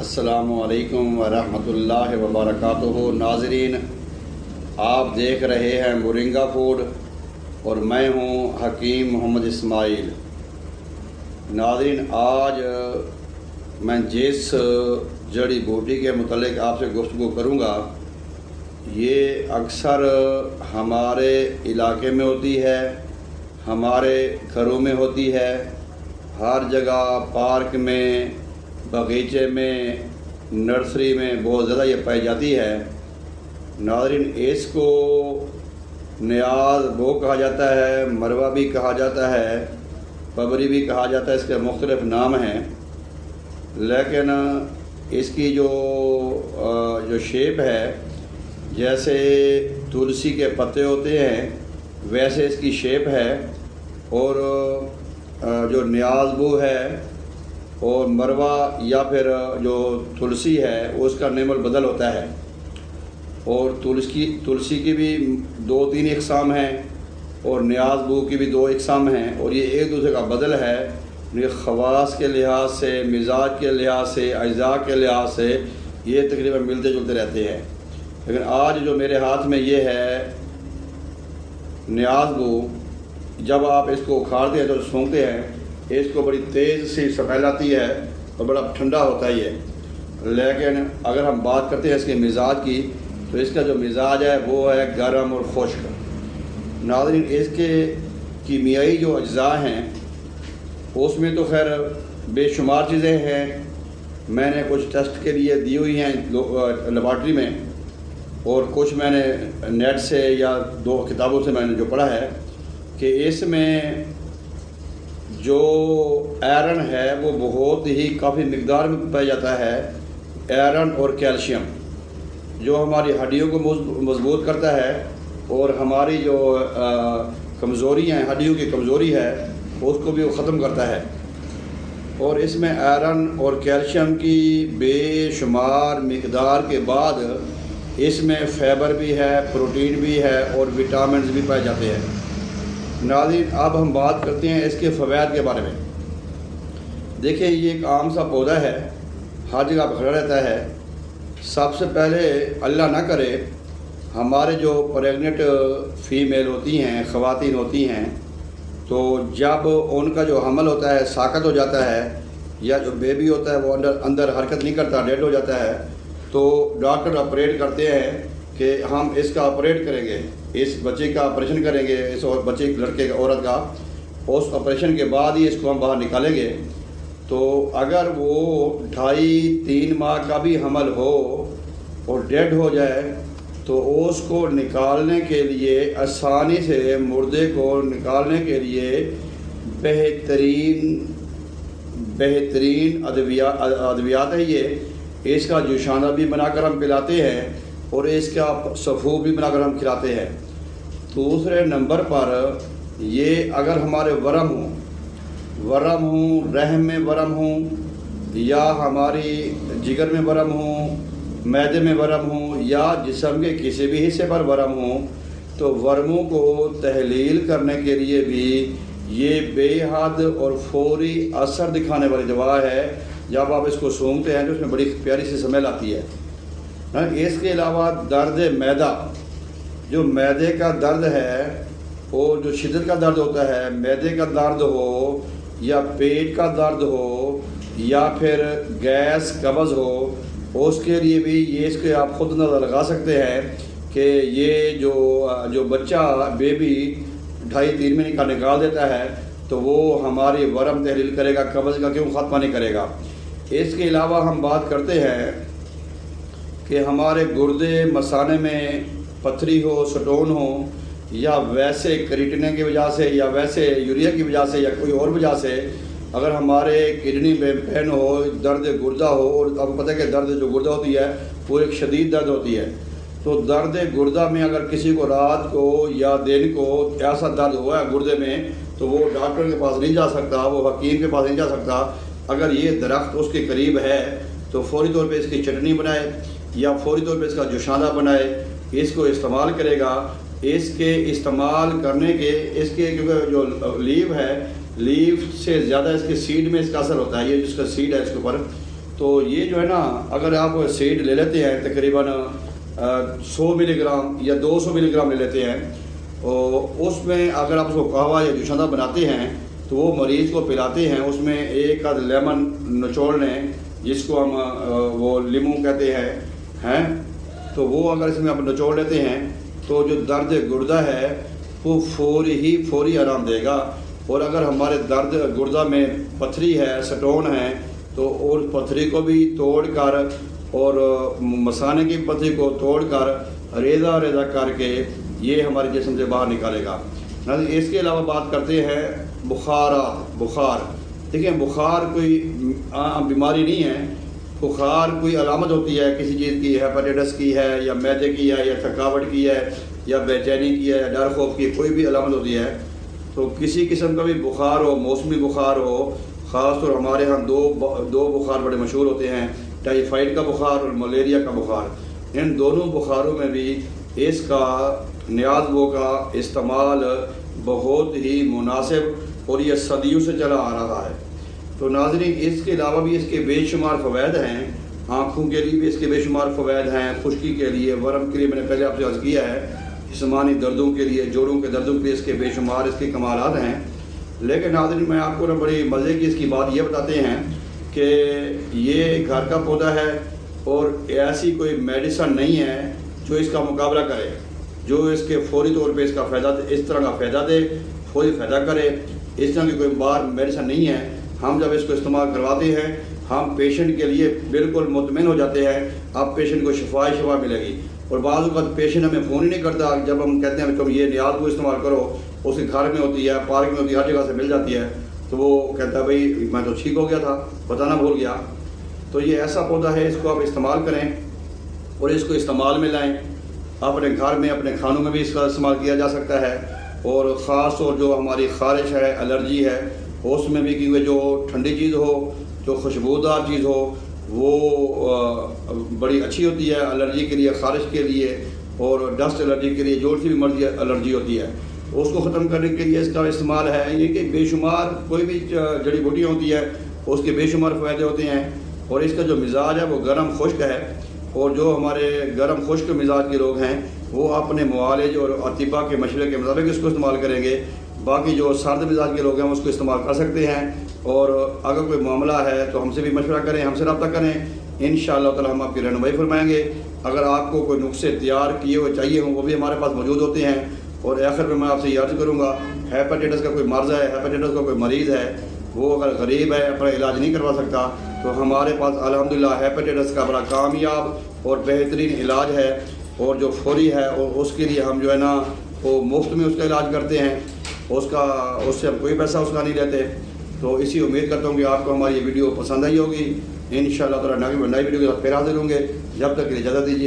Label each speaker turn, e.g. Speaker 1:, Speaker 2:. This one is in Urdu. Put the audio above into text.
Speaker 1: السلام علیکم ورحمۃ اللہ وبرکاتہ۔ ناظرین، آپ دیکھ رہے ہیں مورنگا فوڈ اور میں ہوں حکیم محمد اسماعیل۔ ناظرین، آج میں جس جڑی بوٹی کے متعلق آپ سے گفتگو کروں گا، یہ اکثر ہمارے علاقے میں ہوتی ہے، ہمارے گھروں میں ہوتی ہے، ہر جگہ پارک میں، باغیچے میں، نرسری میں بہت زیادہ یہ پائی جاتی ہے۔ ناظرین، اس کو نیاز بو کہا جاتا ہے، مروا بھی کہا جاتا ہے، پبری بھی کہا جاتا ہے، اس کے مختلف نام ہیں، لیکن اس کی جو شیپ ہے، جیسے تلسی کے پتے ہوتے ہیں ویسے اس کی شیپ ہے، اور جو نیاز بو ہے اور مروا یا پھر جو تلسی ہے اس کا نعم البدل ہوتا ہے۔ اور تلسی کی بھی 2-3 اقسام ہیں اور نیاز بو کی بھی 2 اقسام ہیں، اور یہ ایک دوسرے کا بدل ہے۔ یہ خواص کے لحاظ سے، مزاج کے لحاظ سے، اجزاء کے لحاظ سے یہ تقریباً ملتے جلتے رہتے ہیں، لیکن آج جو میرے ہاتھ میں یہ ہے نیاز بو، جب آپ اس کو اکھاڑتے ہیں تو سونگتے ہیں، اس کو بڑی تیز سی سمیل آتی ہے اور بڑا ٹھنڈا ہوتا ہے یہ، لیکن اگر ہم بات کرتے ہیں اس کے مزاج کی تو اس کا جو مزاج ہے وہ ہے گرم اور خشک۔ ناظرین، اس کے کیمیائی جو اجزاء ہیں اس میں تو خیر بے شمار چیزیں ہیں، میں نے کچھ ٹیسٹ کے لیے دی ہوئی ہیں لیبارٹری میں، اور کچھ میں نے نیٹ سے یا 2 کتابوں سے میں نے جو پڑھا ہے کہ اس میں جو آئرن ہے وہ بہت ہی کافی مقدار میں پایا جاتا ہے، آئرن اور کیلشیم، جو ہماری ہڈیوں کو مضبوط کرتا ہے اور ہماری جو کمزوری ہیں، ہڈیوں کی کمزوری ہے، اس کو بھی وہ ختم کرتا ہے۔ اور اس میں آئرن اور کیلشیم کی بے شمار مقدار کے بعد اس میں فائبر بھی ہے، پروٹین بھی ہے اور وٹامنز بھی پائے جاتے ہیں۔ ناظرین، اب ہم بات کرتے ہیں اس کے فوائد کے بارے میں۔ دیکھیں، یہ ایک عام سا پودا ہے، ہر جگہ پہ کھڑا رہتا ہے۔ سب سے پہلے اللہ نہ کرے ہمارے جو پریگننٹ فیمیل ہوتی ہیں، خواتین ہوتی ہیں، تو جب ان کا جو حمل ہوتا ہے ساقط ہو جاتا ہے، یا جو بیبی ہوتا ہے وہ اندر حرکت نہیں کرتا، ڈیڈ ہو جاتا ہے، تو ڈاکٹر آپریٹ کرتے ہیں کہ ہم اس کا آپریٹ کریں گے، اس بچے کا آپریشن کریں گے، اس بچے لڑکے کا، عورت کا، اس آپریشن کے بعد ہی اس کو ہم باہر نکالیں گے۔ تو اگر وہ 2.5-3 ماہ کا بھی حمل ہو اور ڈیڈ ہو جائے تو اس کو نکالنے کے لیے، آسانی سے مردے کو نکالنے کے لیے بہترین ادویات ہے یہ۔ اس کا جوشانہ بھی بنا کر ہم پلاتے ہیں اور اس کا سفو بھی بنا کر ہم کھلاتے ہیں۔ دوسرے نمبر پر یہ اگر ہمارے ورم ہوں، رحم میں ورم ہوں، یا ہماری جگر میں ورم ہوں، معدے میں ورم ہوں، یا جسم کے کسی بھی حصے پر ورم ہوں، تو ورموں کو تحلیل کرنے کے لیے بھی یہ بے حد اور فوری اثر دکھانے والی دوا ہے۔ جب آپ اس کو سونگھتے ہیں تو اس میں بڑی پیاری سی سمیل آتی ہے۔ اس کے علاوہ درد معدہ، جو معدے کا درد ہے اور جو شدت کا درد ہوتا ہے، معدے کا درد ہو یا پیٹ کا درد ہو یا پھر گیس قبض ہو، اس کے لیے بھی یہ اس کے آپ خود اندازہ لگا سکتے ہیں کہ یہ جو بچہ بیبی 2.5-3 مہینے کا نکال دیتا ہے تو وہ ہماری ورم تحلیل کرے گا، قبض کا کیوں خاتمہ نہیں کرے گا۔ اس کے علاوہ ہم بات کرتے ہیں کہ ہمارے گردے مثانے میں پتھری ہو، سٹون ہو، یا ویسے کریٹنے کی وجہ سے، یا ویسے یوریا کی وجہ سے، یا کوئی اور وجہ سے اگر ہمارے کڈنی میں پین ہو، درد گردہ ہو، اور آپ کو پتہ ہے کہ درد جو گردہ ہوتی ہے وہ ایک شدید درد ہوتی ہے، تو درد گردہ میں اگر کسی کو رات کو یا دن کو ایسا درد ہوا ہے گردے میں تو وہ ڈاکٹر کے پاس نہیں جا سکتا، وہ حکیم کے پاس نہیں جا سکتا۔ اگر یہ درخت اس کے قریب ہے تو فوری طور پہ اس کی چٹنی بنائے یا فوری طور پہ اس کا جوشانہ بنائے، اس کو استعمال کرے گا۔ اس کے استعمال کرنے کے، اس کے کیونکہ جو لیو ہے، لیف سے زیادہ اس کے سیڈ میں اس کا اثر ہوتا ہے، یہ جس کا سیڈ ہے اس کے اوپر، تو یہ جو ہے نا اگر آپ سیڈ لے لیتے ہیں تقریباً 100 ملی گرام یا 200 ملی گرام لے لیتے ہیں، اور اس میں اگر آپ اس کو قہوہ یا جوشندہ بناتے ہیں تو وہ مریض کو پلاتے ہیں، اس میں ایک آدھ لیمن نچوڑ لیں جس کو ہم وہ لیمو کہتے ہیں، تو وہ اگر اس میں آپ نچوڑ لیتے ہیں تو جو درد گردہ ہے وہ فوری آرام دے گا۔ اور اگر ہمارے درد گردہ میں پتھری ہے، سٹون ہے، تو اس پتھری کو بھی توڑ کر اور مثانے کی پتھری کو توڑ کر ریزہ کر کے یہ ہمارے جسم سے باہر نکالے گا۔ اس کے علاوہ بات کرتے ہیں بخار۔ دیکھیں بخار کوئی عام بیماری نہیں ہے، بخار کوئی علامت ہوتی ہے کسی چیز کی، ہیپاٹائٹس کی ہے یا معدے کی ہے یا تھکاوٹ کی ہے یا بے چینی کی ہے یا ڈر خوف کی، کوئی بھی علامت ہوتی ہے۔ تو کسی قسم کا بھی بخار ہو، موسمی بخار ہو، خاص طور ہمارے ہاں دو بخار بڑے مشہور ہوتے ہیں، ٹائیفائڈ کا بخار اور ملیریا کا بخار۔ ان دونوں بخاروں میں بھی اس کا نیازبو کا استعمال بہت ہی مناسب اور یہ صدیوں سے چلا آ رہا ہے۔ تو ناظرین اس کے علاوہ بھی اس کے بے شمار فوائد ہیں، آنکھوں کے لیے بھی اس کے بے شمار فوائد ہیں، خشکی کے لیے، ورم کے لیے میں نے پہلے آپ سے عرض کیا ہے، جسمانی دردوں کے لیے، جوڑوں کے دردوں کے لیے اس کے بے شمار اس کے کمالات ہیں۔ لیکن ناظرین میں آپ کو نا بڑی مزے کی اس کی بات یہ بتاتے ہیں کہ یہ گھر کا پودا ہے اور ایسی کوئی میڈیسن نہیں ہے جو اس کا مقابلہ کرے، جو اس کے فوری طور پہ اس کا فائدہ اس طرح کا فائدہ دے، فوری فائدہ کرے۔ اس طرح کی کوئی میڈیسن نہیں ہے۔ ہم جب اس کو استعمال کرواتے ہیں ہم پیشنٹ کے لیے بالکل مطمئن ہو جاتے ہیں، اب پیشنٹ کو شفا ملے گی۔ اور بعض اوقات پیشنٹ ہمیں فون ہی نہیں کرتا، جب ہم کہتے ہیں تم یہ نیاز کو استعمال کرو، اس کے گھر میں ہوتی ہے، پارک میں ہوتی ہے، ہر جگہ سے مل جاتی ہے، تو وہ کہتا ہے بھائی میں تو ٹھیک ہو گیا تھا، بتانا بھول گیا۔ تو یہ ایسا پودا ہے، اس کو آپ استعمال کریں اور اس کو استعمال میں لائیں، اپنے گھر میں اپنے کھانوں میں بھی اس کا استعمال کیا جا سکتا ہے۔ اور خاص طور جو ہماری خارش ہے، الرجی ہے، اس میں بھی کیونکہ جو ٹھنڈی چیز ہو، جو خوشبودار چیز ہو، وہ بڑی اچھی ہوتی ہے الرجی کے لیے، خارش کے لیے اور ڈسٹ الرجی کے لیے، جو سی بھی مرضی الرجی ہوتی ہے اس کو ختم کرنے کے لیے اس کا استعمال ہے۔ یہ کہ بے شمار کوئی بھی جڑی بوٹیاں ہوتی ہے اس کے بے شمار فائدے ہوتے ہیں، اور اس کا جو مزاج ہے وہ گرم خشک ہے، اور جو ہمارے گرم خشک مزاج کے لوگ ہیں وہ اپنے معالج اور اطباء کے مشورے کے مطابق اس کو استعمال کریں گے۔ باقی جو سرد مزاج کے لوگ ہیں اس کو استعمال کر سکتے ہیں، اور اگر کوئی معاملہ ہے تو ہم سے بھی مشورہ کریں، ہم سے رابطہ کریں، انشاءاللہ تعالی ہم آپ کی رہنمائی فرمائیں گے۔ اگر آپ کو کوئی نسخے تیار کیے ہوئے چاہیے ہوں وہ بھی ہمارے پاس موجود ہوتے ہیں۔ اور آخر میں آپ سے یہ عرض کروں گا، ہیپاٹائٹس کا کوئی مرض ہے، ہیپاٹائٹس کا کوئی مریض ہے، وہ اگر غریب ہے، اپنا علاج نہیں کروا سکتا، تو ہمارے پاس الحمدللہ ہیپاٹائٹس کا بڑا کامیاب اور بہترین علاج ہے، اور جو فوری ہے، اور اس کے لیے ہم جو ہے نا وہ مفت میں اس کا علاج کرتے ہیں، اس سے ہم کوئی پیسہ اس کا نہیں لیتے۔ تو اسی امید کرتا ہوں کہ آپ کو ہماری یہ ویڈیو پسند آئی ہوگی۔ انشاءاللہ تعالی نئی ویڈیو کے ساتھ پھر حاضر ہوں گے، جب تک کے لیے اجازت دیجیے۔